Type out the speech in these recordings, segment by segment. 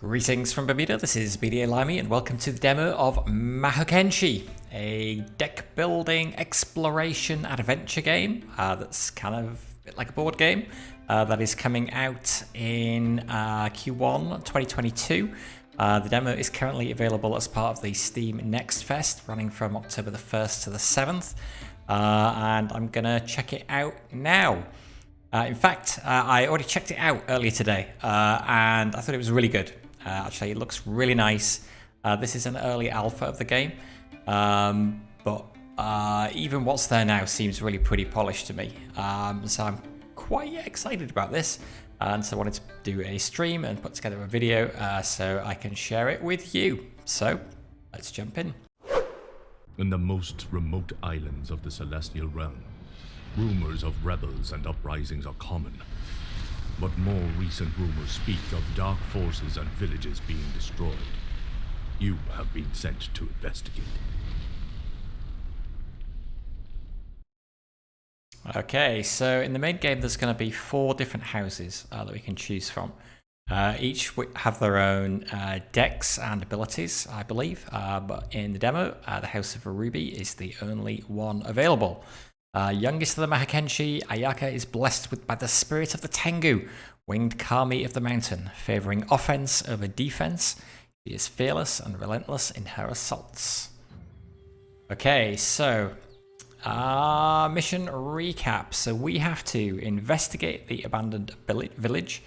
Greetings from Bermuda, this is BDA Limey and welcome to the demo of Mahokenshi, a deck building exploration adventure game that's kind of a bit like a board game that is coming out in Q1 2022. The demo is currently available as part of the Steam Next Fest running from October the 1st to the 7th and I'm gonna check it out now. In fact, I already checked it out earlier today and I thought it was really good. Actually, it looks really nice. This is an early alpha of the game, but even what's there now seems really pretty polished to me. So I'm quite excited about this, and so I wanted to do a stream and put together a video so I can share it with you. So let's jump in. In the most remote islands of the Celestial Realm, rumors of rebels and uprisings are common. But more recent rumors speak of dark forces and villages being destroyed. You have been sent to investigate. Okay, so in the main game there's going to be 4 different houses that we can choose from. Each have their own decks and abilities, I believe, but in the demo, the House of Ruby is the only one available. Youngest of the Mahokenshi, Ayaka is blessed by the spirit of the Tengu, winged kami of the mountain, favoring offense over defense. She is fearless and relentless in her assaults. Okay, so mission recap. So we have to investigate the abandoned village,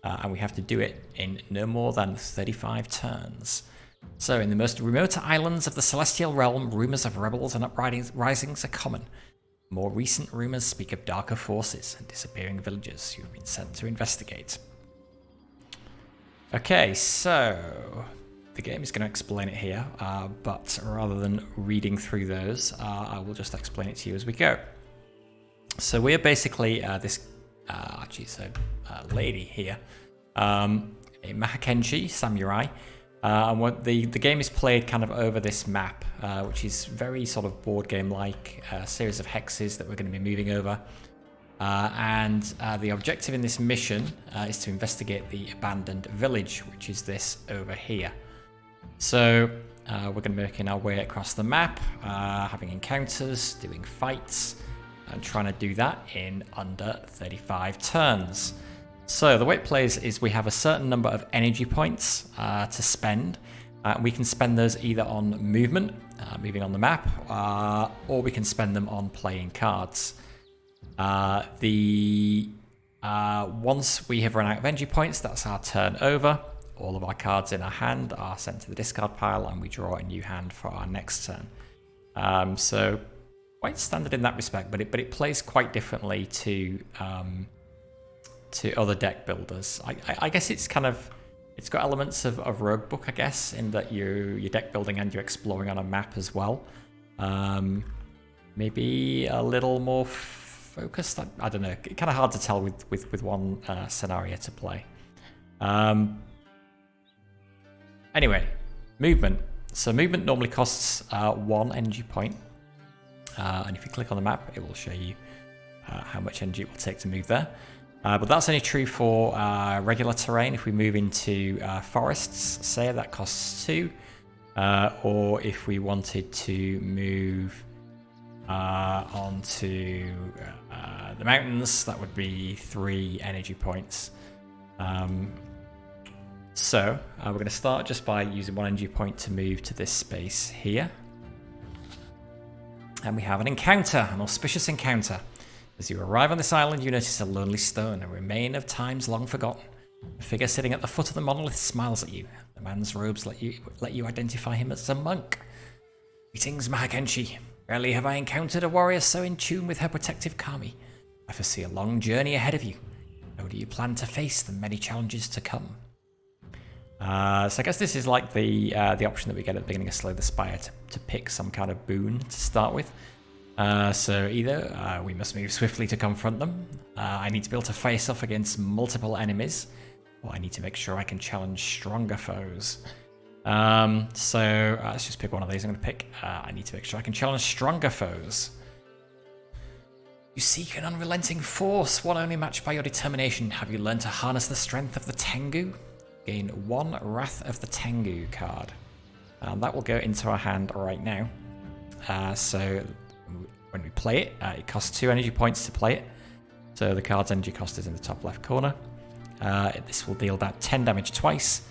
and we have to do it in no more than 35 turns. So in the most remote islands of the Celestial Realm, rumors of rebels and uprisings are common. More recent rumors speak of darker forces and disappearing villagers who have been sent to investigate. Okay, so the game is going to explain it here, but rather than reading through those, I will just explain it to you as we go. So we're basically this, she's a lady here, a Mahokenshi samurai. And what the game is played kind of over this map, which is very sort of board game like, a series of hexes that we're going to be moving over. And the objective in this mission is to investigate the abandoned village, which is this over here. So we're going to be making our way across the map, having encounters, doing fights, and trying to do that in under 35 turns. So the way it plays is we have a certain number of energy points to spend. We can spend those either on movement, moving on the map, or we can spend them on playing cards. Once we have run out of energy points, that's our turn over. All of our cards in our hand are sent to the discard pile and we draw a new hand for our next turn. So quite standard in that respect, but it plays quite differently to other deck builders. I guess it's got elements of Rogue Book, I guess, in that you're deck building and you're exploring on a map as well. Maybe a little more focused. I don't know. Kind of hard to tell with one scenario to play. Anyway, movement. So movement normally costs 1 energy point, and if you click on the map, it will show you how much energy it will take to move there. But that's only true for regular terrain. If we move into forests, say, that costs 2. Or if we wanted to move onto the mountains, that would be 3 energy points. So we're going to start just by using 1 energy point to move to this space here. And we have an encounter, an auspicious encounter. As you arrive on this island, you notice a lonely stone, a remain of times long forgotten. A figure sitting at the foot of the monolith smiles at you. The man's robes let you identify him as a monk. Greetings, Mahokenshi. Rarely have I encountered a warrior so in tune with her protective kami. I foresee a long journey ahead of you. How do you plan to face the many challenges to come? So I guess this is like the option that we get at the beginning of Slay the Spire to pick some kind of boon to start with. So either we must move swiftly to confront them, I need to be able to face off against multiple enemies, or I need to make sure I can challenge stronger foes. So let's just pick one of these. I'm going to pick, I need to make sure I can challenge stronger foes. You seek an unrelenting force, one only matched by your determination. Have you learned to harness the strength of the Tengu? gain 1 Wrath of the Tengu card. That will go into our hand right now. So when we play it, it costs 2 energy points to play it. So the card's energy cost is in the top left corner. This will deal about 10 damage twice.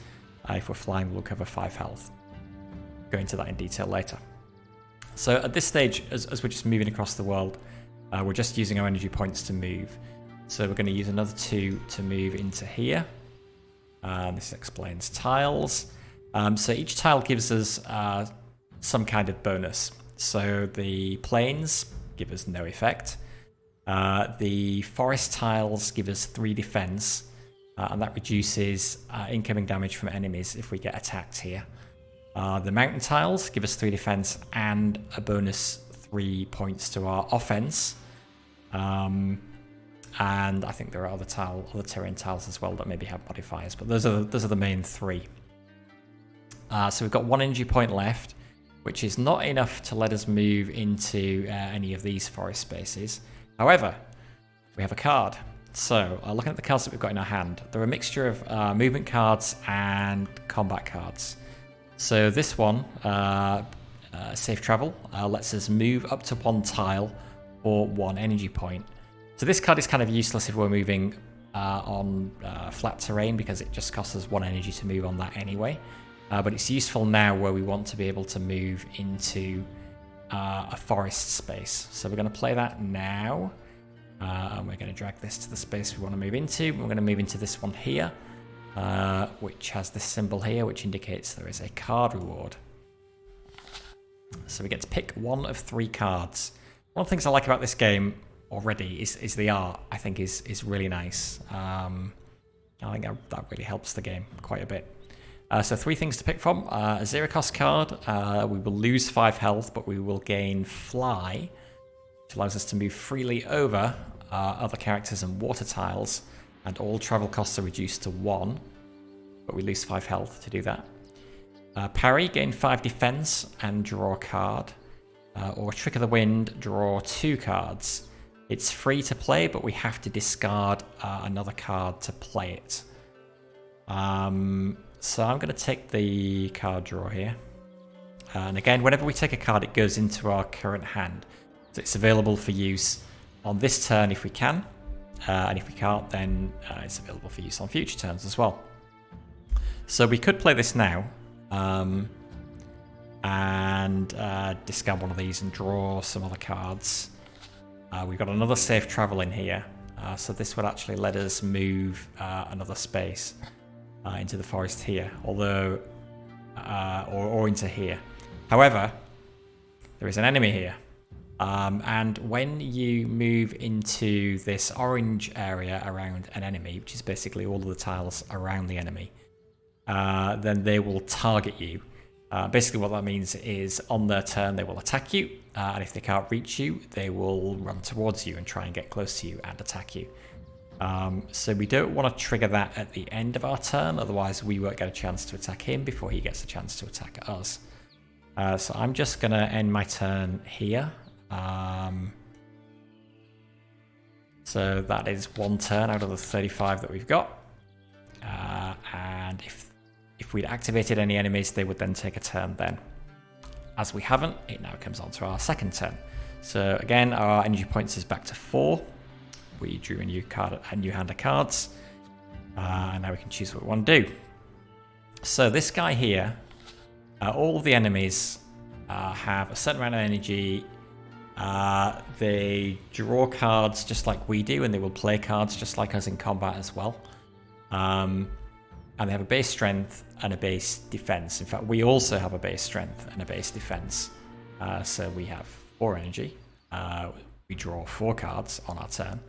If we're flying, we'll cover 5 health. Go into that in detail later. So at this stage, as we're just moving across the world, we're just using our energy points to move. So we're going to use another 2 to move into here. This explains tiles. So each tile gives us some kind of bonus. So the plains give us no effect. The forest tiles give us 3 defense, and that reduces incoming damage from enemies if we get attacked here. The mountain tiles give us 3 defense and a bonus 3 points to our offense. And I think there are other terrain tiles as well that maybe have modifiers, but those are the main 3. So we've got 1 energy point left, which is not enough to let us move into any of these forest spaces. However, we have a card. So looking at the cards that we've got in our hand, they're a mixture of movement cards and combat cards. So this one, Safe Travel, lets us move up to 1 tile or 1 energy point. So this card is kind of useless if we're moving on flat terrain because it just costs us 1 energy to move on that anyway. But it's useful now where we want to be able to move into a forest space. So we're going to play that now. And we're going to drag this to the space we want to move into. We're going to move into this one here, which has this symbol here, which indicates there is a card reward. So we get to pick 1 of 3 cards. One of the things I like about this game already is the art. I think is really nice. I think that really helps the game quite a bit. So 3 things to pick from. A 0 cost card. We will lose 5 health, but we will gain Fly, which allows us to move freely over other characters and water tiles, and all travel costs are reduced to 1, but we lose 5 health to do that. Parry, gain 5 defense and draw a card. Or Trick of the Wind, draw 2 cards. It's free to play, but we have to discard another card to play it. So I'm going to take the card draw here. And again, whenever we take a card, it goes into our current hand. So it's available for use on this turn if we can. And if we can't, then it's available for use on future turns as well. So we could play this now. And discard one of these and draw some other cards. We've got another Safe Travel in here. So this would actually let us move another space into the forest here, although or into here. However, there is an enemy here, and when you move into this orange area around an enemy, which is basically all of the tiles around the enemy, then they will target you. Basically what that means is on their turn they will attack you, and if they can't reach you, they will run towards you and try and get close to you and attack you. So we don't want to trigger that at the end of our turn, otherwise we won't get a chance to attack him before he gets a chance to attack us. So I'm just going to end my turn here. So that is 1 turn out of the 35 that we've got. And if we'd activated any enemies, they would then take a turn then. As we haven't, it now comes on to our 2nd turn. So again, our energy points is back to 4. We drew a new hand of cards. And now we can choose what we want to do. So this guy here, all of the enemies have a certain amount of energy. They draw cards just like we do, and they will play cards just like us in combat as well. And they have a base strength and a base defense. In fact, we also have a base strength and a base defense. So we have 4 energy. We draw 4 cards on our turn.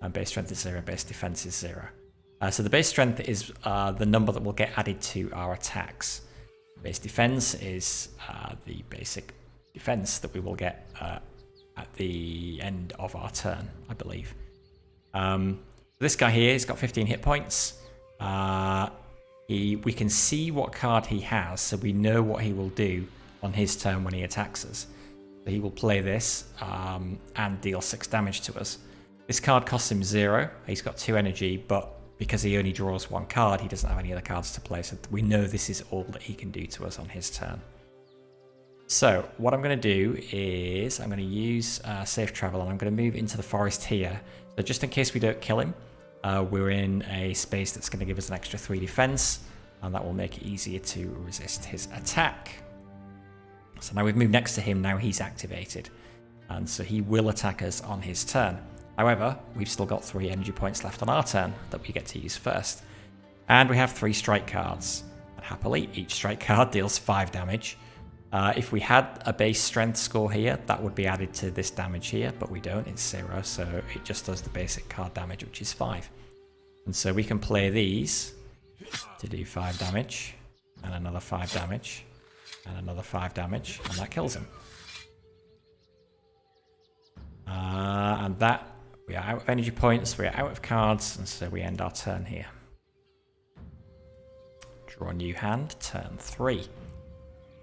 And base strength is 0, base defense is 0. So the base strength is the number that will get added to our attacks. Base defense is the basic defense that we will get at the end of our turn, I believe. This guy here, he's got 15 hit points. We can see what card he has, so we know what he will do on his turn when he attacks us. So he will play this and deal 6 damage to us. This card costs him 0. He's got 2 energy, but because he only draws one card, he doesn't have any other cards to play, so we know this is all that he can do to us on his turn. So what I'm going to do is I'm going to use safe travel, and I'm going to move into the forest here. So just in case we don't kill him, we're in a space that's going to give us an extra 3 defense, and that will make it easier to resist his attack. So now we've moved next to him, now he's activated, and so he will attack us on his turn. However, we've still got 3 energy points left on our turn that we get to use first. And we have 3 strike cards. And happily, each strike card deals 5 damage. If we had a base strength score here, that would be added to this damage here, but we don't, it's 0, so it just does the basic card damage, which is 5. And so we can play these to do 5 damage, and another 5 damage, and another 5 damage, and that kills him. And that, we are out of energy points, we are out of cards, and so we end our turn here. Draw a new hand, turn 3.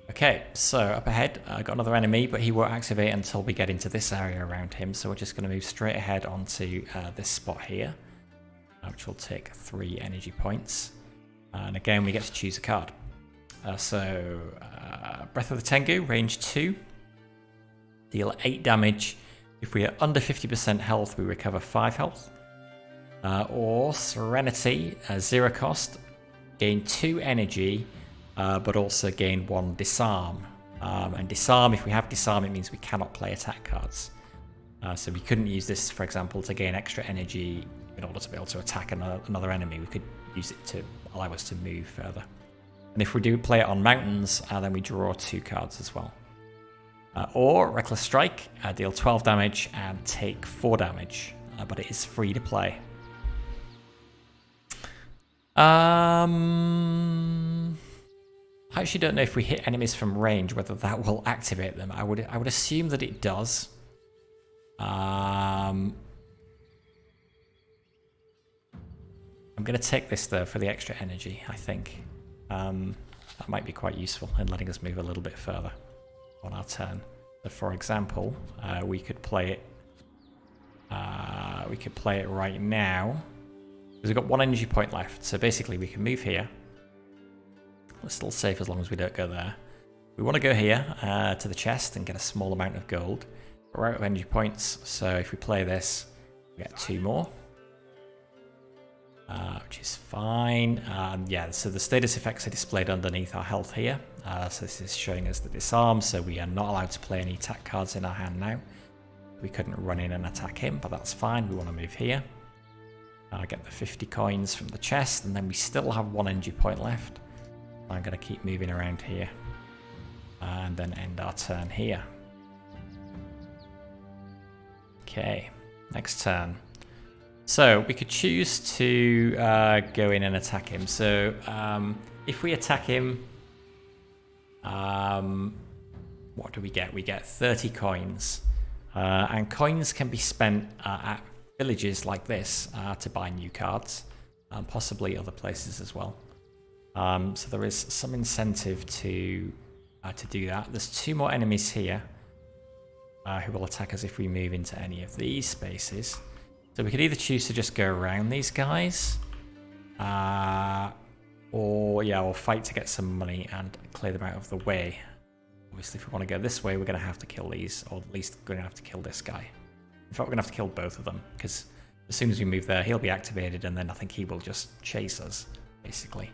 Okay, so up ahead, I've got another enemy, but he won't activate until we get into this area around him, so we're just going to move straight ahead onto this spot here, which will take 3 energy points. And again, we get to choose a card. Breath of the Tengu, range 2, deal 8 damage. If we are under 50% health, we recover 5 health. Or Serenity, 0 cost, gain 2 energy, but also gain 1 disarm. And disarm, if we have disarm, it means we cannot play attack cards. So we couldn't use this, for example, to gain extra energy in order to be able to attack another enemy. We could use it to allow us to move further. And if we do play it on mountains, then we draw 2 cards as well. Or Reckless Strike, deal 12 damage and take 4 damage, but it is free to play. I actually don't know if we hit enemies from range, whether that will activate them. I would assume that it does. I'm going to take this though for the extra energy, I think. That might be quite useful in letting us move a little bit further on our turn. So for example, we could play it. We could play it right now because we've got 1 energy point left. So basically, we can move here. We're still safe as long as we don't go there. We want to go here to the chest and get a small amount of gold. We're out of energy points, so if we play this, we get 2 more. Which is fine. Yeah, so the status effects are displayed underneath our health here. So this is showing us the disarm, so we are not allowed to play any attack cards in our hand now. We couldn't run in and attack him, but that's fine. We want to move here. Get the 50 coins from the chest, and then we still have 1 energy point left. I'm going to keep moving around here. And then end our turn here. Okay, next turn. So we could choose to go in and attack him. So if we attack him, what do we get? We get 30 coins. And coins can be spent at villages like this to buy new cards, and possibly other places as well. So there is some incentive to do that. There's 2 more enemies here who will attack us if we move into any of these spaces. So we could either choose to just go around these guys, or fight to get some money and clear them out of the way. Obviously, if we want to go this way, we're going to have to kill these, or at least going to have to kill this guy. In fact, we're going to have to kill both of them, because as soon as we move there, he'll be activated, and then I think he will just chase us, basically.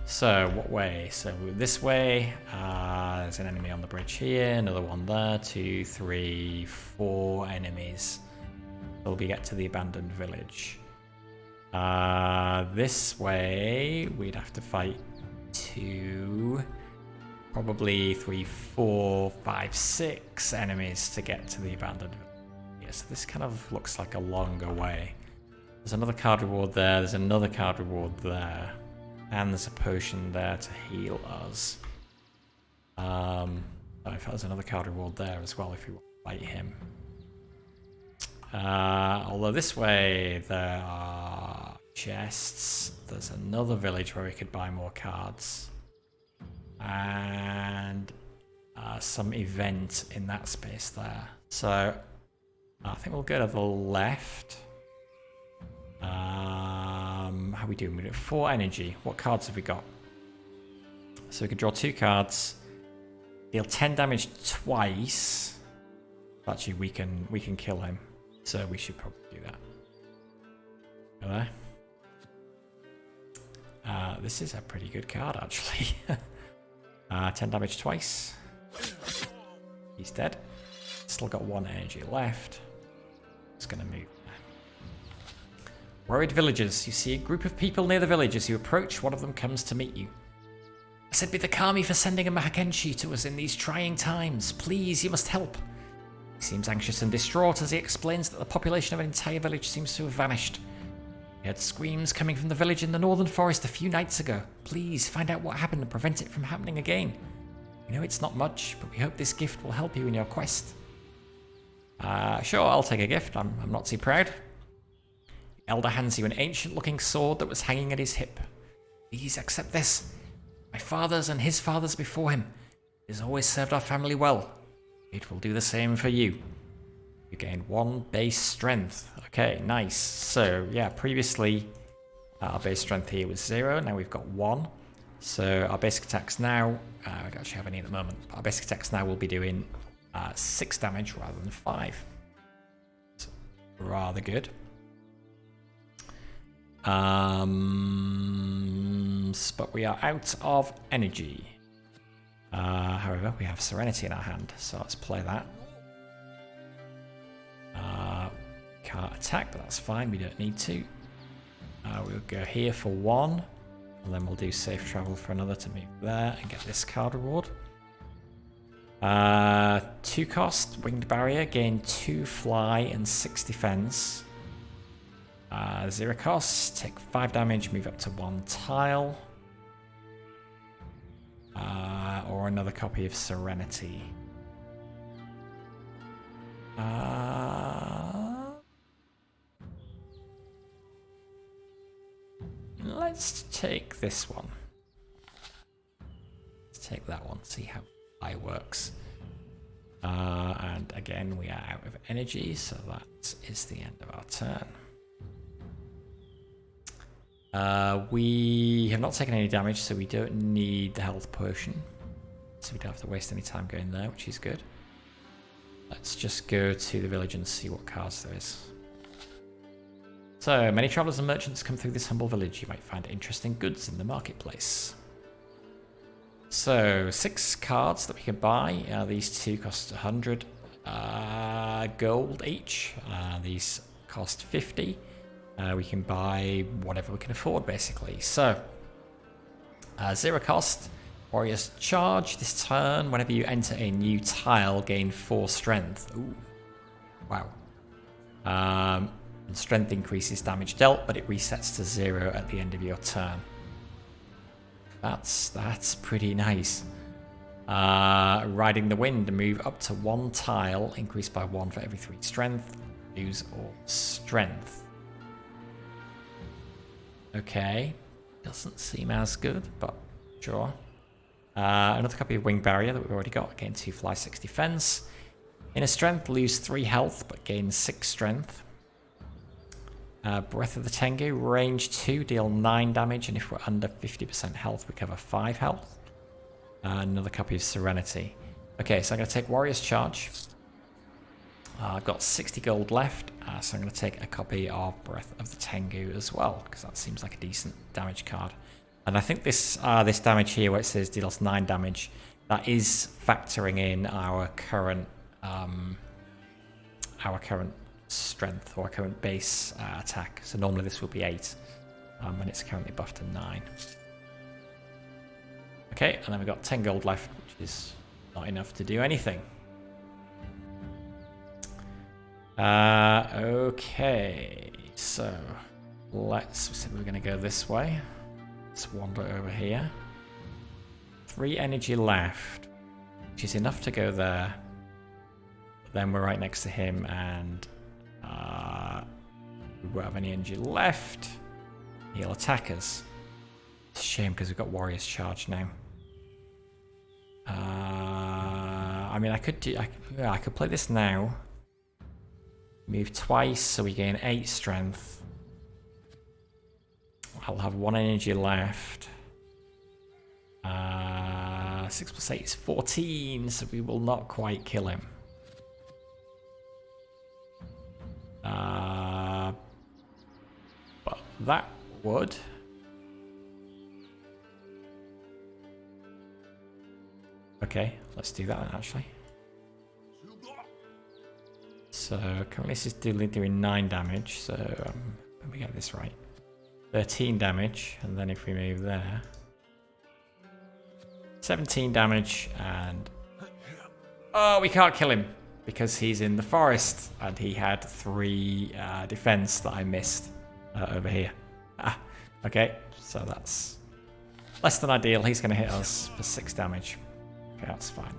So what way? So this way, there's an enemy on the bridge here, another one there, 2, 3, 4 enemies. Till we get to the abandoned village. This way, we'd have to fight 2, probably 3, 4, 5, 6 enemies to get to the abandoned village. Yeah, so this kind of looks like a longer way. There's another card reward there, there's another card reward there, and there's a potion there to heal us. In fact, there's another card reward there as well if you want to fight him. Although this way there are chests. There's another village where we could buy more cards. And some event in that space there. So I think we'll go to the left. How are we doing? We got 4 energy. What cards have we got? So we could draw 2 cards, deal 10 damage twice. Actually, we can kill him, so we should probably do that. Hello. This is a pretty good card, actually. 10 damage twice. He's dead. Still got 1 energy left. Just gonna move. Worried villagers. You see a group of people near the village. As you approach, one of them comes to meet you. Blessed be the Kami for sending a Mahokenshi to us in these trying times. Please, you must help. He seems anxious and distraught as he explains that the population of an entire village seems to have vanished. He heard screams coming from the village in the northern forest a few nights ago. Please find out what happened and prevent it from happening again. We know it's not much, but we hope this gift will help you in your quest. Sure, I'll take a gift. I'm not too proud. The elder hands you an ancient-looking sword that was hanging at his hip. Please accept this. My father's and his father's before him. It has always served our family well. It will do the same for you. You gain 1 base strength. Okay, nice. So, yeah, previously our base strength here was 0. Now we've got 1. So our basic attacks now, I don't actually have any at the moment, but our basic attacks now will be doing 6 damage rather than 5. So, rather good. But we are out of energy. However, we have Serenity in our hand, so let's play that. Can't attack, but that's fine, we don't need to. We'll go here for 1, and then we'll do safe travel for another to move there and get this card reward. 2 cost, Winged Barrier, gain 2 fly and 6 defense. 0 cost, take 5 damage, move up to 1 tile. Or another copy of Serenity. Let's take this one. Let's take that one, see how I works. And again, we are out of energy, so that is the end of our turn. We have not taken any damage, so we don't need the health potion. So we don't have to waste any time going there, which is good. Let's just go to the village and see what cards there is. So, many travelers and merchants come through this humble village. You might find interesting goods in the marketplace. So, 6 cards that we can buy. These 2 cost 100 gold each. These cost 50. We can buy whatever we can afford, basically. So, 0 cost. Warrior's Charge. This turn, whenever you enter a new tile, gain 4 strength. Ooh. Wow. And strength increases damage dealt, but it resets to 0 at the end of your turn. That's pretty nice. Riding the Wind, move up to 1 tile, increase by 1 for every 3 strength. Lose all strength. Okay, doesn't seem as good, but sure. Another copy of Wing Barrier that we've already got. Gain 2 fly, 6 defense. Inner Strength, lose 3 health, but gain 6 strength. Breath of the Tengu, range 2, deal 9 damage, and if we're under 50% health, recover 5 health. Another copy of Serenity. Okay, so I'm going to take Warrior's Charge. I've got 60 gold left, so I'm going to take a copy of Breath of the Tengu as well, because that seems like a decent damage card. And I think this this damage here, where it says deals 9 damage, that is factoring in our current strength, or our current base attack. So normally this will be 8, and it's currently buffed to 9. Okay, and then we've got 10 gold left, which is not enough to do anything. Okay, so let's. We're going to go this way. Let's wander over here. 3 energy left, which is enough to go there. But then we're right next to him, and we won't have any energy left. He'll attack us. It's a shame because we've got Warrior's Charge now. I mean, I could play this now. Move twice, so we gain 8 strength. I'll have 1 energy left. 6 plus 8 is 14, so we will not quite kill him. But that would... Okay, let's do that then, actually. So currently this is doing 9 damage, so let me get this right. 13 damage, and then if we move there... 17 damage, and... Oh, we can't kill him, because he's in the forest, and he had 3 defense that I missed over here. Ah, okay, so that's less than ideal. He's going to hit us for 6 damage. Okay, that's fine.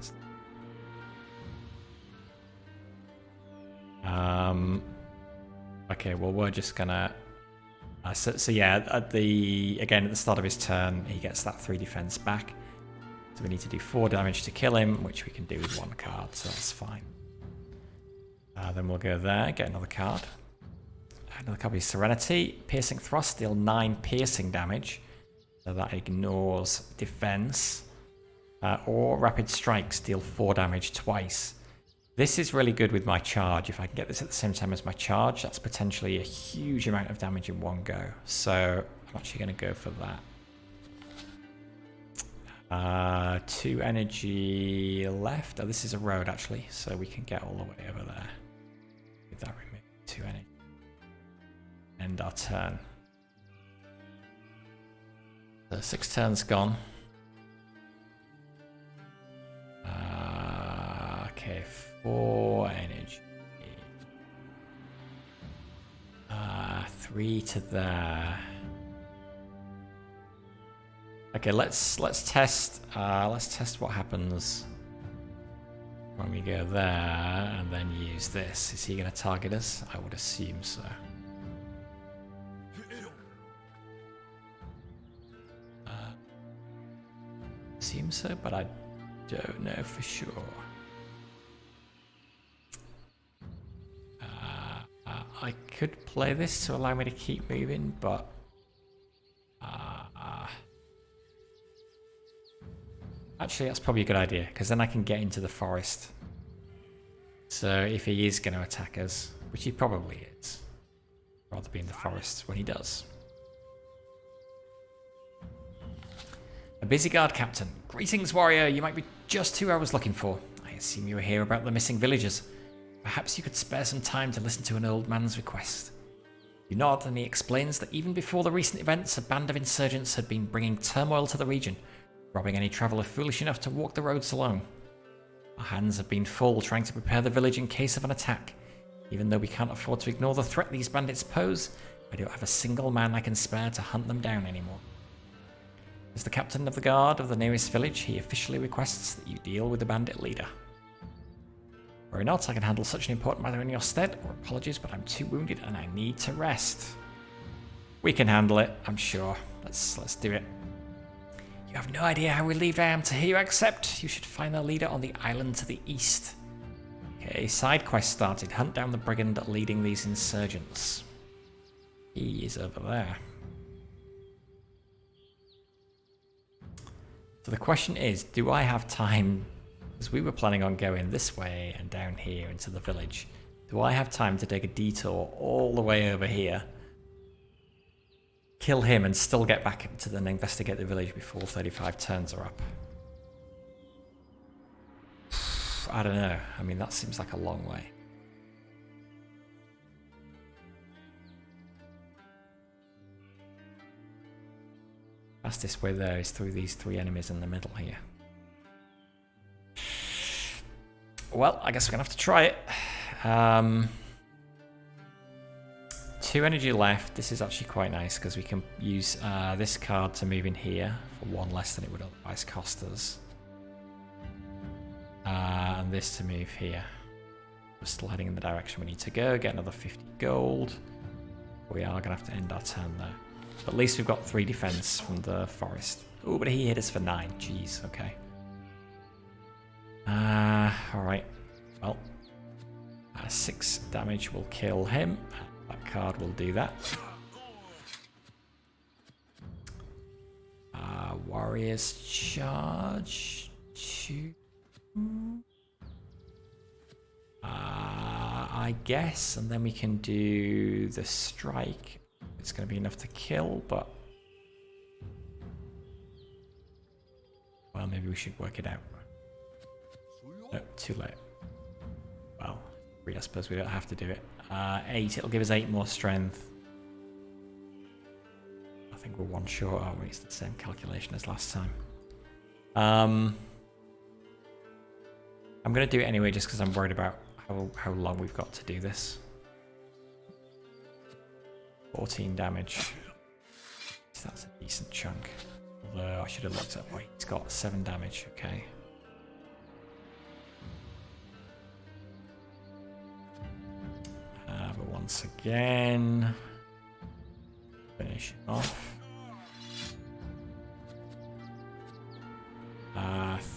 Okay, well, we're just gonna... so yeah, at the start of his turn, he gets that 3 defense back. So we need to do 4 damage to kill him, which we can do with 1 card, so that's fine. Then we'll go there, get another card. Another copy of Serenity. Piercing Thrust, deal 9 piercing damage. So that ignores defense. Or Rapid Strikes, deal 4 damage twice. This is really good with my charge. If I can get this at the same time as my charge, that's potentially a huge amount of damage in one go. So I'm actually going to go for that. 2 energy left. Oh, this is a road actually, so we can get all the way over there. With that remove 2 energy. End our turn. So 6 turns gone. Okay, 4 energy. 3 to there. Okay, let's test what happens when we go there and then use this. Is he going to target us? I would assume so. Assume so, but I don't know for sure. I could play this to allow me to keep moving, but actually that's probably a good idea, because then I can get into the forest. So if he is going to attack us, which he probably is, I'd rather be in the forest when he does. A busy guard captain. Greetings, warrior. You might be just who I was looking for. I assume you were here about the missing villagers. Perhaps you could spare some time to listen to an old man's request. You nod, and he explains that even before the recent events, a band of insurgents had been bringing turmoil to the region, robbing any traveller foolish enough to walk the roads alone. Our hands have been full trying to prepare the village in case of an attack. Even though we can't afford to ignore the threat these bandits pose, I don't have a single man I can spare to hunt them down anymore. As the captain of the guard of the nearest village, he officially requests that you deal with the bandit leader. Worry not, I can handle such an important matter in your stead, or apologies, but I'm too wounded and I need to rest. We can handle it, I'm sure. Let's do it. You have no idea how relieved I am to hear you accept. You should find the leader on the island to the east. Okay, side quest started. Hunt down the brigand leading these insurgents. He is over there. So the question is, do I have time? Because we were planning on going this way and down here into the village. Do I have time to take a detour all the way over here, kill him, and still get back to then investigate the village before 35 turns are up? I don't know. I mean, that seems like a long way. Fastest way there is through these 3 enemies in the middle here. Well, I guess we're going to have to try it. 2 energy left. This is actually quite nice because we can use this card to move in here for 1 less than it would otherwise cost us. And this to move here. We're still heading in the direction we need to go. Get another 50 gold. We are going to have to end our turn there. But at least we've got 3 defense from the forest. Oh, but he hit us for 9. Jeez, okay. Alright. Well, 6 damage will kill him. That card will do that. warrior's charge. I guess, and then we can do the strike. It's going to be enough to kill, but well, maybe we should work it out. No, too late. Well, I suppose we don't have to do it. 8, it'll give us 8 more strength. I think we're 1 short, aren't we? It's the same calculation as last time. I'm going to do it anyway just because I'm worried about how long we've got to do this. 14 damage. So that's a decent chunk. Although I should have looked at, wait, he's got 7 damage, okay. But once again, finish him off.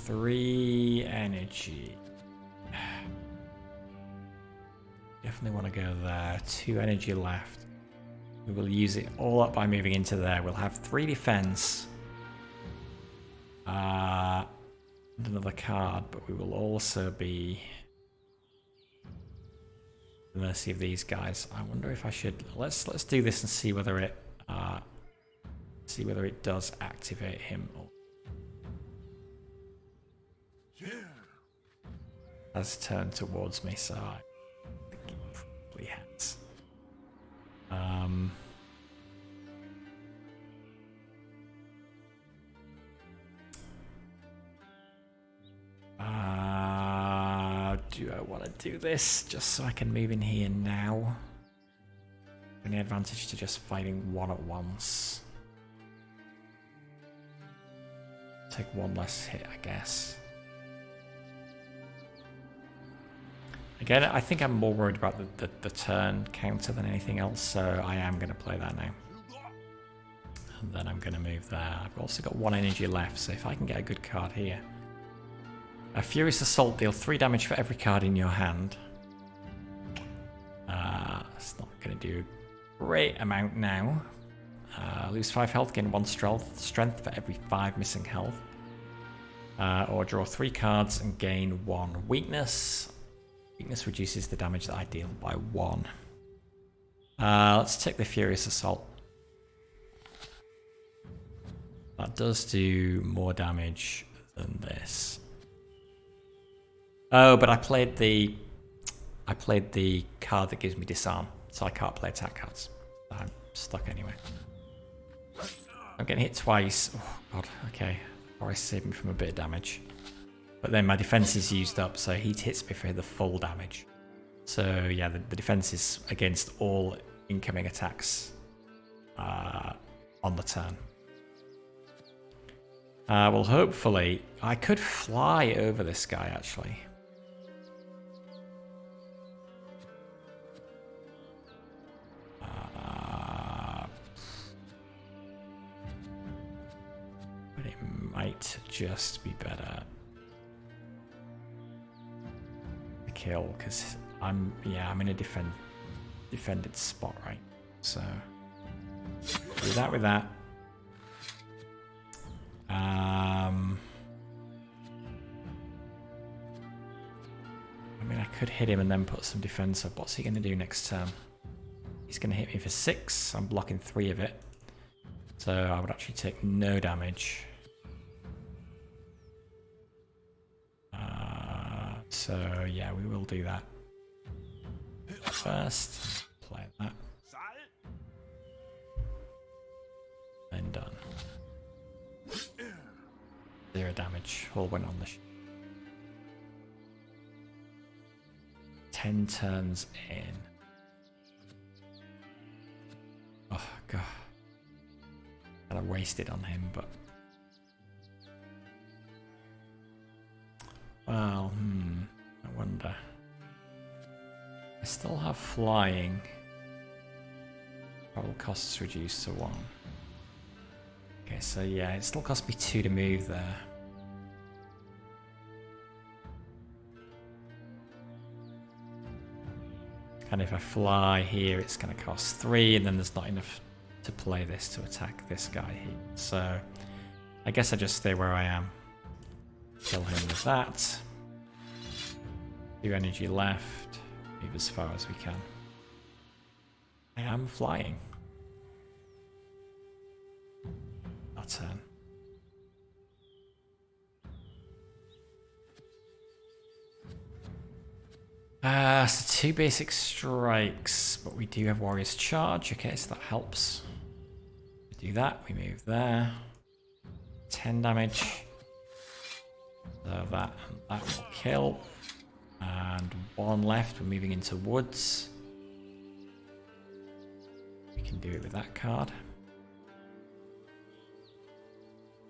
3 energy. Definitely want to go there. 2 energy left. We will use it all up by moving into there. We'll have 3 defense. And another card, but we will also be at the mercy of these guys. I wonder if I should let's do this and see whether it does activate him or has turned towards me, so I think it probably has. Do I want to do this just so I can move in here now? Any advantage to just fighting one at once? Take 1 less hit, I guess. Again, I think I'm more worried about the turn counter than anything else, so I am going to play that now. And then I'm going to move there. I've also got 1 energy left, so if I can get a good card here. A Furious Assault, deal 3 damage for every card in your hand. It's not going to do a great amount now. Lose 5 health, gain 1 strength for every 5 missing health. Or draw 3 cards and gain 1 weakness. Weakness reduces the damage that I deal by 1. Let's take the Furious Assault. That does do more damage than this. Oh, but I played the card that gives me disarm, so I can't play attack cards. I'm stuck anyway. I'm getting hit twice. Oh god, okay. Or I saved me from a bit of damage. But then my defense is used up, so he hits me for the full damage. So yeah, the defense is against all incoming attacks on the turn. Well, hopefully, I could fly over this guy actually. But it might just be better to kill because I'm in a defended spot, right? So do that with that. I mean, I could hit him and then put some defense up. What's he going to do next turn? He's going to hit me for 6. I'm blocking 3 of it. So I would actually take no damage. So yeah, we will do that. First, play that. Then done. 0 damage. All went on the 10 turns in. Oh god. And I wasted on him, but well, I wonder. I still have flying. Travel costs reduced to 1. Okay, so yeah, it still cost me 2 to move there. And if I fly here, it's going to cost 3, and then there's not enough to play this to attack this guy here. So I guess I just stay where I am. Kill him with that. 2 energy left. Move as far as we can. I am flying. Our turn. So 2 basic strikes, but we do have Warrior's Charge. Okay, so that helps. We do that, we move there. 10 damage. So that will kill. And 1 left, we're moving into woods. We can do it with that card.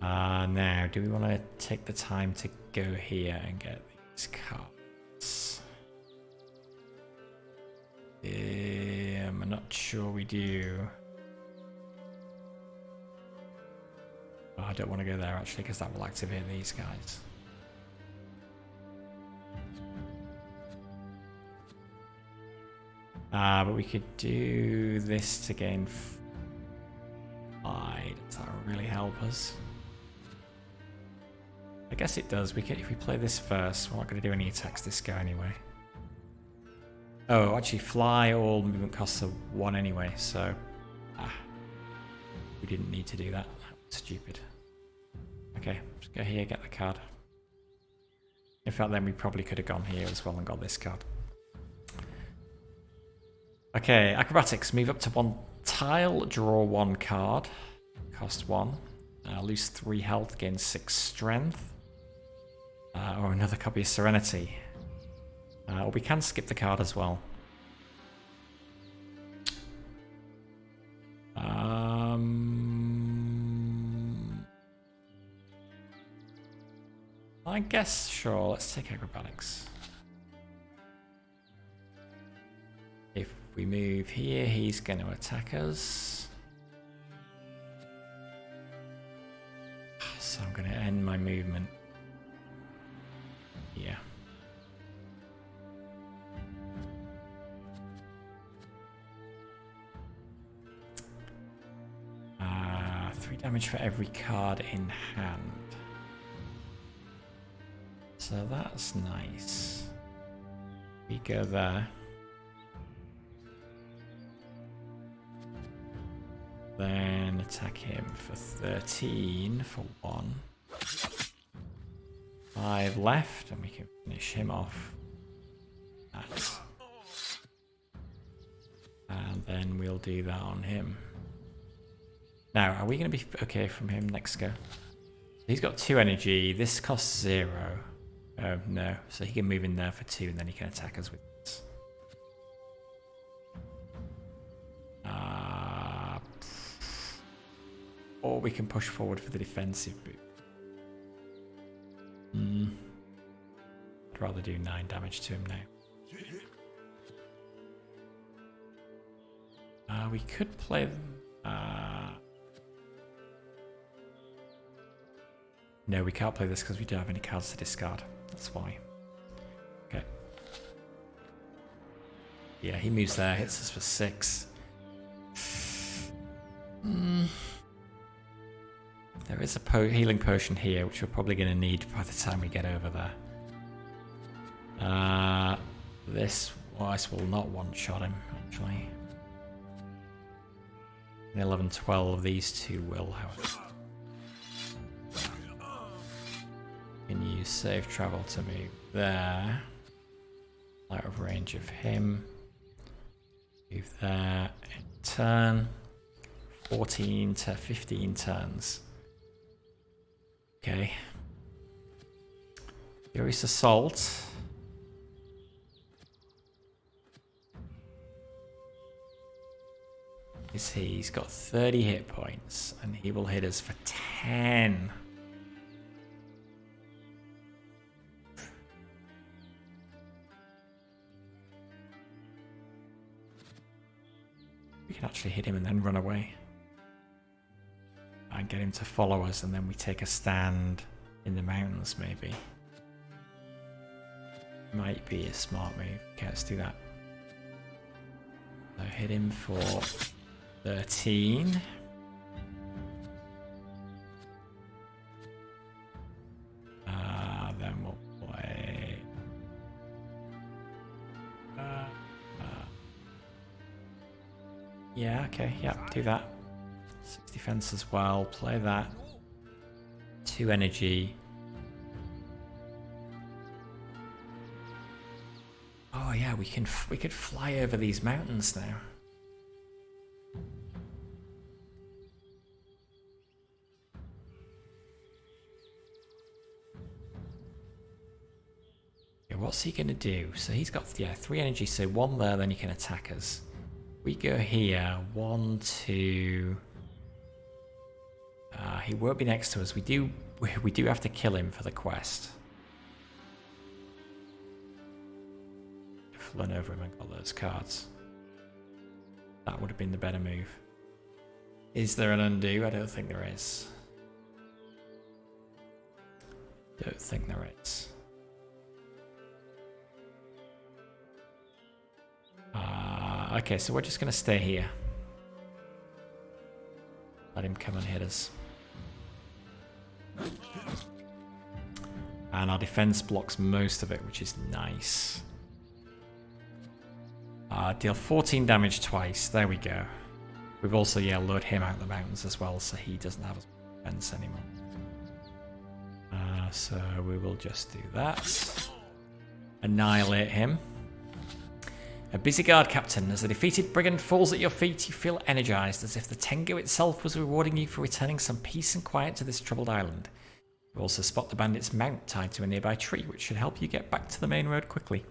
Now, do we want to take the time to go here and get these cards? I'm not sure we do. Oh, I don't want to go there actually because that will activate these guys. But we could do this to gain 5. Does that really help us? I guess it does. We can, if we play this first, we're not going to do any attacks this go anyway. Oh, actually, fly, all movement costs are 1 anyway, so... we didn't need to do that. That was stupid. Okay, just go here, get the card. In fact, then we probably could have gone here as well and got this card. Okay, acrobatics. Move up to 1 tile, draw 1 card. Cost 1. Lose 3 health, gain 6 strength. Or another copy of Serenity. Or we can skip the card as well. I guess, sure, let's take acrobatics. If we move here, he's going to attack us. So I'm going to end my movement here. 3 damage for every card in hand. So that's nice. We go there. Then attack him for 13 for 1. 5 left, and we can finish him off. That. And then we'll do that on him. Now, are we going to be okay from him next go? He's got 2 energy. This costs 0. No. So he can move in there for 2 and then he can attack us with this. Or we can push forward for the defensive boot. I'd rather do 9 damage to him now. We could play... No, we can't play this because we don't have any cards to discard. That's why. Okay. Yeah, he moves there, hits us for 6. There is a healing potion here, which we're probably going to need by the time we get over there. This will not one-shot him, actually. 11, 12, these 2 will, however. Can use safe travel to move there. Out of range of him. Move there. Turn. 14 to 15 turns. Okay. Furious Assault. He's got 30 hit points and he will hit us for 10. We can actually hit him and then run away. And get him to follow us, and then we take a stand in the mountains, maybe. Might be a smart move. Okay, let's do that. So hit him for 13. Yeah, okay, yeah, do that. 6 defense as well, play that. 2 energy. Oh yeah, we could fly over these mountains now. Yeah, what's he gonna do? So he's got 3 energy, so 1 there, then he can attack us. We go here, 1, 2. He won't be next to us. We do have to kill him for the quest. Run over him and got those cards. That would have been the better move. Is there an undo? I don't think there is. Don't think there is. Okay, so we're just going to stay here. Let him come and hit us. And our defense blocks most of it, which is nice. Deal 14 damage twice. There we go. We've also, lured him out the mountains as well, so he doesn't have as much defense anymore. So we will just do that. Annihilate him. A busy guard, Captain. As the defeated brigand falls at your feet, you feel energized, as if the Tengu itself was rewarding you for returning some peace and quiet to this troubled island. You also spot the bandit's mount tied to a nearby tree, which should help you get back to the main road quickly.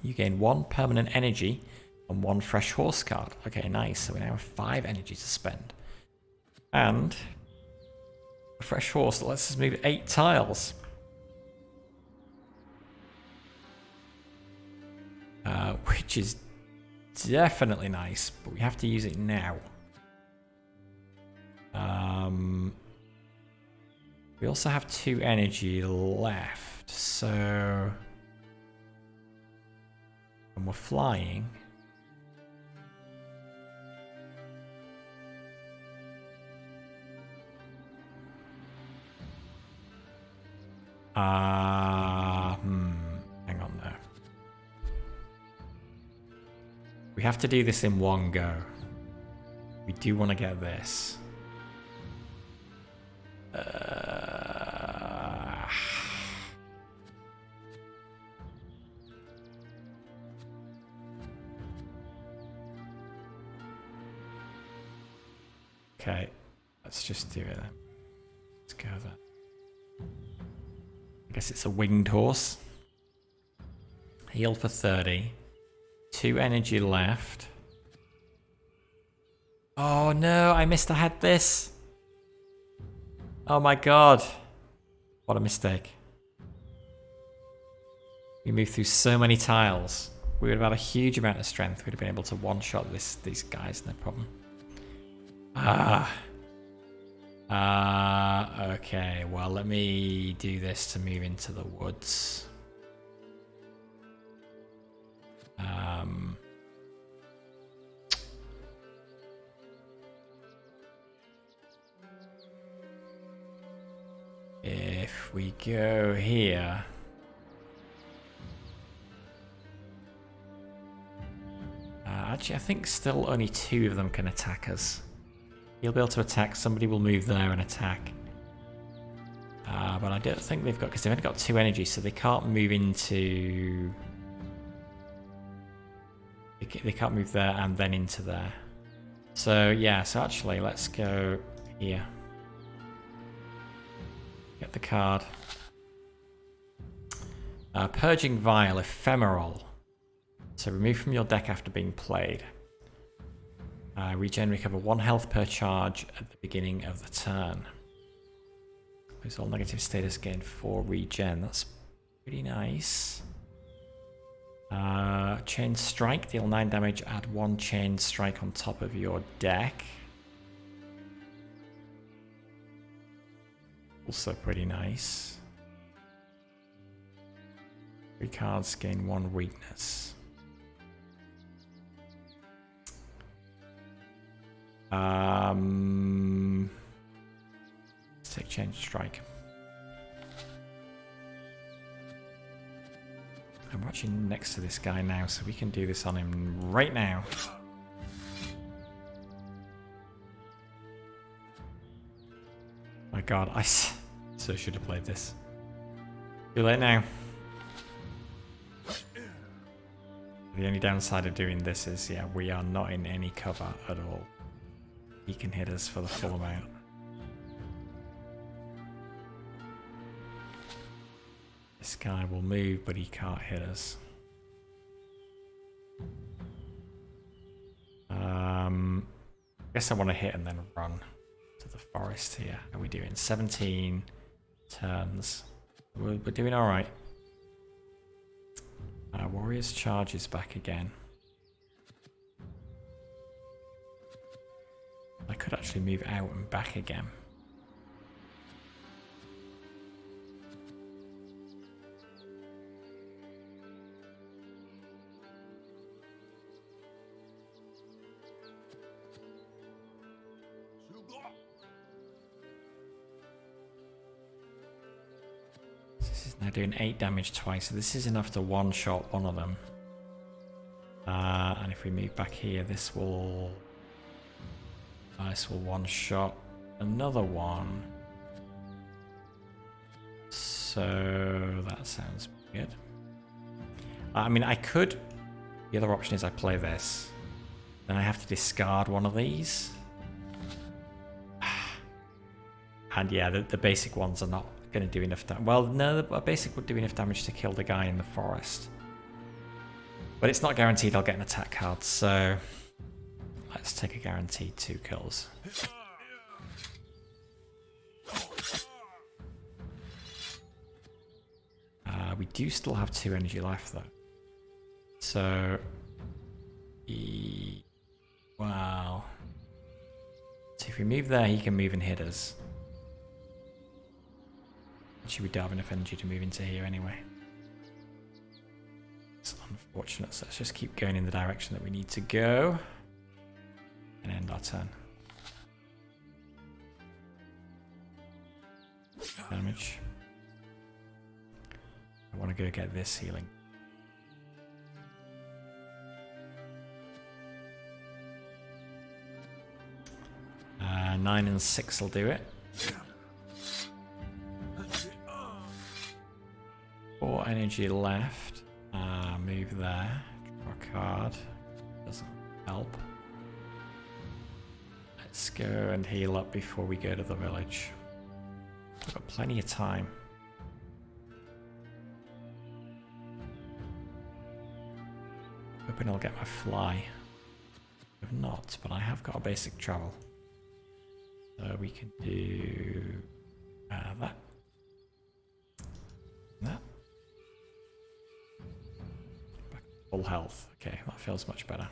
You gain 1 permanent energy and 1 fresh horse card. Okay, nice. So we now have 5 energy to spend. And a fresh horse that lets us move 8 tiles. Which is definitely nice, but we have to use it now. We also have 2 energy left, so... And we're flying. Hang on there. We have to do this in one go. We do want to get this. Okay, let's just do it then. Let's go there. I guess it's a winged horse. Heal for 30. 2 energy left. Oh no, I missed. I had this. Oh my god. What a mistake. We moved through so many tiles. We would have had a huge amount of strength. We'd have been able to one-shot these guys, no problem. Okay, well, let me do this to move into the woods. If we go here... actually, I think still only 2 of them can attack us. You'll be able to attack, somebody will move there and attack. But I don't think they've got... because they've only got 2 energy, so they can't move into... They can't move there and then into there. So, yeah, so actually, let's go here. Get the card. Purging Vial, Ephemeral. So remove from your deck after being played. Regen, recover 1 health per charge at the beginning of the turn. Lose all negative status, gain 4 regen. That's pretty nice. Chain Strike, deal 9 damage, add 1 Chain Strike on top of your deck. Also pretty nice. 3 cards gain 1 weakness. Let's take Chain Strike. I'm watching next to this guy now, so we can do this on him right now. god, so should have played this. Too late now. The only downside of doing this is, yeah, we are not in any cover at all. He can hit us for the full amount. This guy will move, but he can't hit us. Guess I want to hit and then run to the forest here. How are we doing? 17 turns. We're doing all right. Warrior's charge is back again. I could actually move out and back again. Now doing 8 damage twice, so this is enough to one-shot one of them. And if we move back here, this will one-shot another one. So that sounds good. I mean, I could. The other option is I play this, then I have to discard one of these. And yeah, the basic ones are not going to do enough damage. Well, no, the basic would do enough damage to kill the guy in the forest. But it's not guaranteed I'll get an attack card, so let's take a guaranteed 2 kills. We do still have 2 energy left though. So, wow. So if we move there, he can move and hit us. Actually, we don't have enough energy to move into here anyway. It's unfortunate, so let's just keep going in the direction that we need to go. And end our turn. Damage. I want to go get this healing. 9 and 6 will do it. 4 energy left. Move there. Draw a card. Doesn't help. Let's go and heal up before we go to the village. We've got plenty of time. Hoping I'll get my fly. If not, but I have got a basic travel. So we can do that. That. Back to full health. Okay, that feels much better.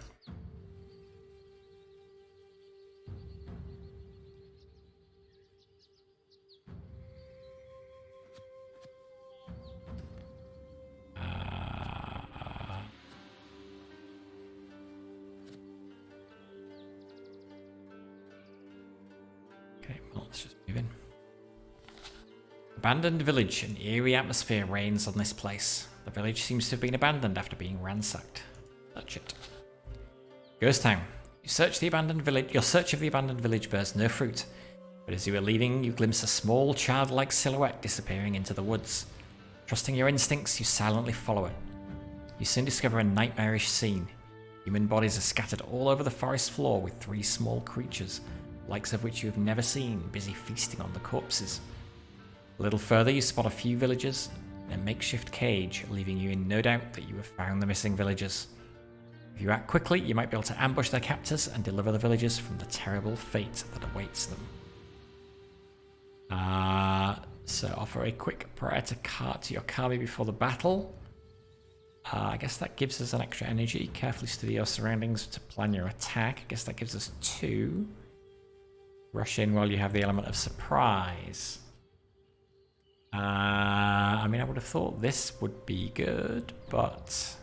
Abandoned village. An eerie atmosphere reigns on this place. The village seems to have been abandoned after being ransacked. Touch it. Ghost Town. You search the abandoned village. Your search of the abandoned village bears no fruit. But as you are leaving, you glimpse a small childlike silhouette disappearing into the woods. Trusting your instincts, you silently follow it. You soon discover a nightmarish scene. Human bodies are scattered all over the forest floor with 3 small creatures, likes of which you have never seen, busy feasting on the corpses. A little further, you spot a few villagers in a makeshift cage, leaving you in no doubt that you have found the missing villagers. If you act quickly, you might be able to ambush their captors and deliver the villagers from the terrible fate that awaits them. So offer a quick prayer to your kami before the battle. I guess that gives us an extra energy. Carefully study your surroundings to plan your attack. I guess that gives us 2. Rush in while you have the element of surprise. I mean, I would have thought this would be good, but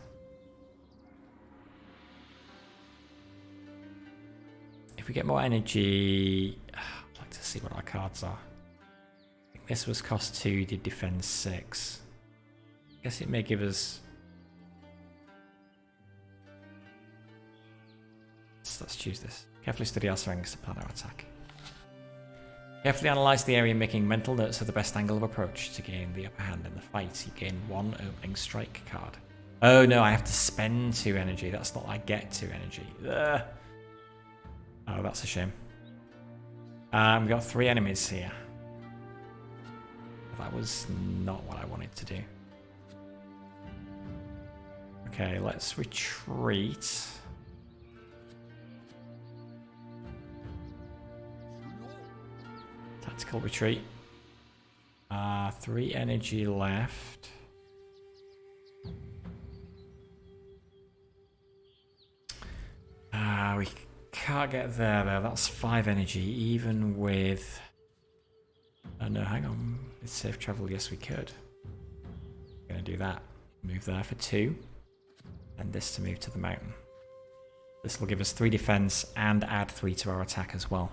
if we get more energy, I'd like to see what our cards are. I think this was cost 2, did defend 6. I guess it may give us. Let's choose this. Carefully study our surroundings to plan our attack. Carefully analyze the area, making mental notes of the best angle of approach to gain the upper hand in the fight. You gain 1 opening strike card. Oh no, I have to spend 2 energy. That's not I get 2 energy. Ugh. Oh, that's a shame. We've got 3 enemies here. That was not what I wanted to do. Okay, let's retreat. Tactical retreat. 3 energy left. We can't get there though. That's 5 energy, even with... Oh no, hang on. It's safe travel. Yes, we could. We're gonna do that. Move there for 2. And this to move to the mountain. This will give us 3 defense and add 3 to our attack as well.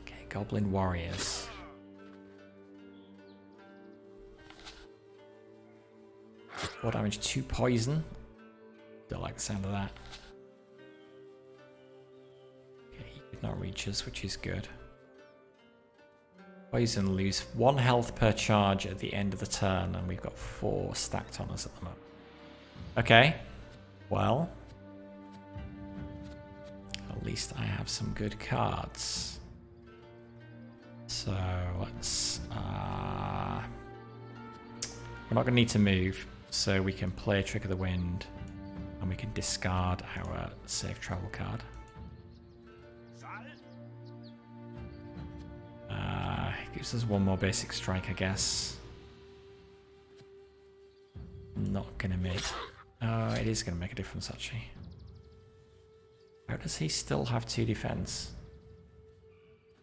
Okay, Goblin Warriors. Four damage, 2 poison. Don't like the sound of that. Okay, he did not reach us, which is good. Poison, lose 1 health per charge at the end of the turn, and we've got 4 stacked on us at the moment. Okay, well, at least I have some good cards. So let's... we're not going to need to move, so we can play Trick of the Wind, and we can discard our safe travel card. Gives us 1 more basic strike, I guess. Not gonna make... Oh, it is gonna make a difference, actually. How does he still have 2 defense?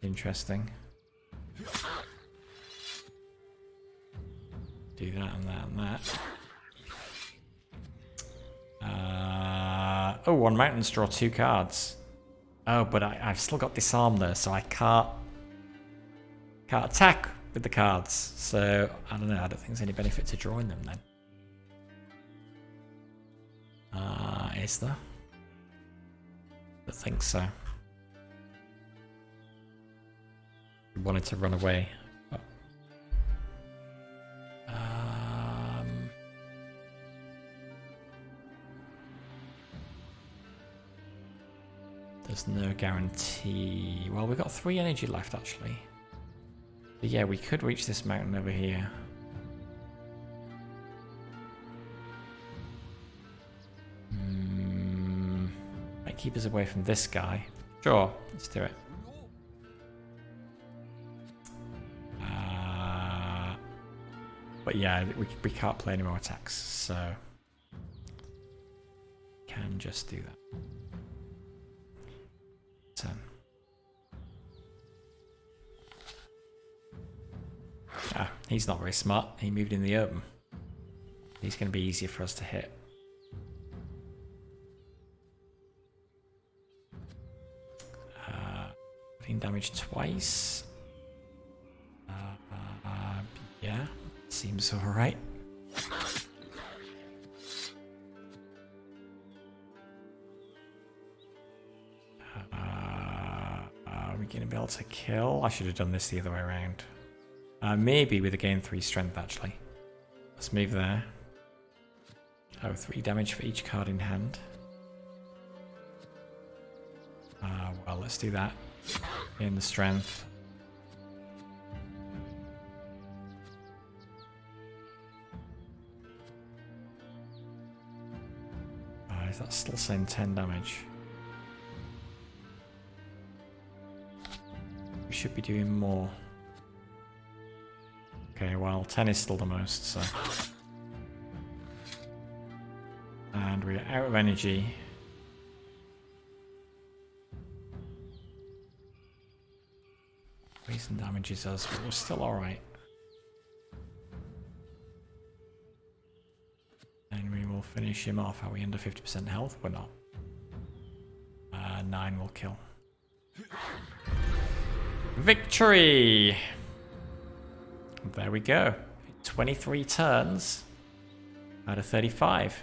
Interesting. Do that and that and that. Oh, on mountains, draw 2 cards. Oh, but I've still got disarm there, so I can't attack with the cards. So, I don't know, I don't think there's any benefit to drawing them then. Is there? I think so. We wanted to run away. But, there's no guarantee. Well, we've got 3 energy left, actually. But yeah, we could reach this mountain over here. Might keep us away from this guy. Sure, let's do it. But yeah, we can't play any more attacks, so can just do that. 10. Ah, he's not very smart. He moved in the open. He's going to be easier for us to hit. Putting damage twice. Yeah, seems alright. Are we going to be able to kill? I should have done this the other way around. Maybe with a gain 3 strength, actually. Let's move there. Oh, 3 damage for each card in hand. Well, let's do that. In the strength. Is that still saying 10 damage? We should be doing more. Okay, well, 10 is still the most, so... And we're out of energy. Poison damages us, but we're still alright. And we will finish him off. Are we under 50% health? We're not. 9 will kill. Victory! There we go. 23 turns out of 35.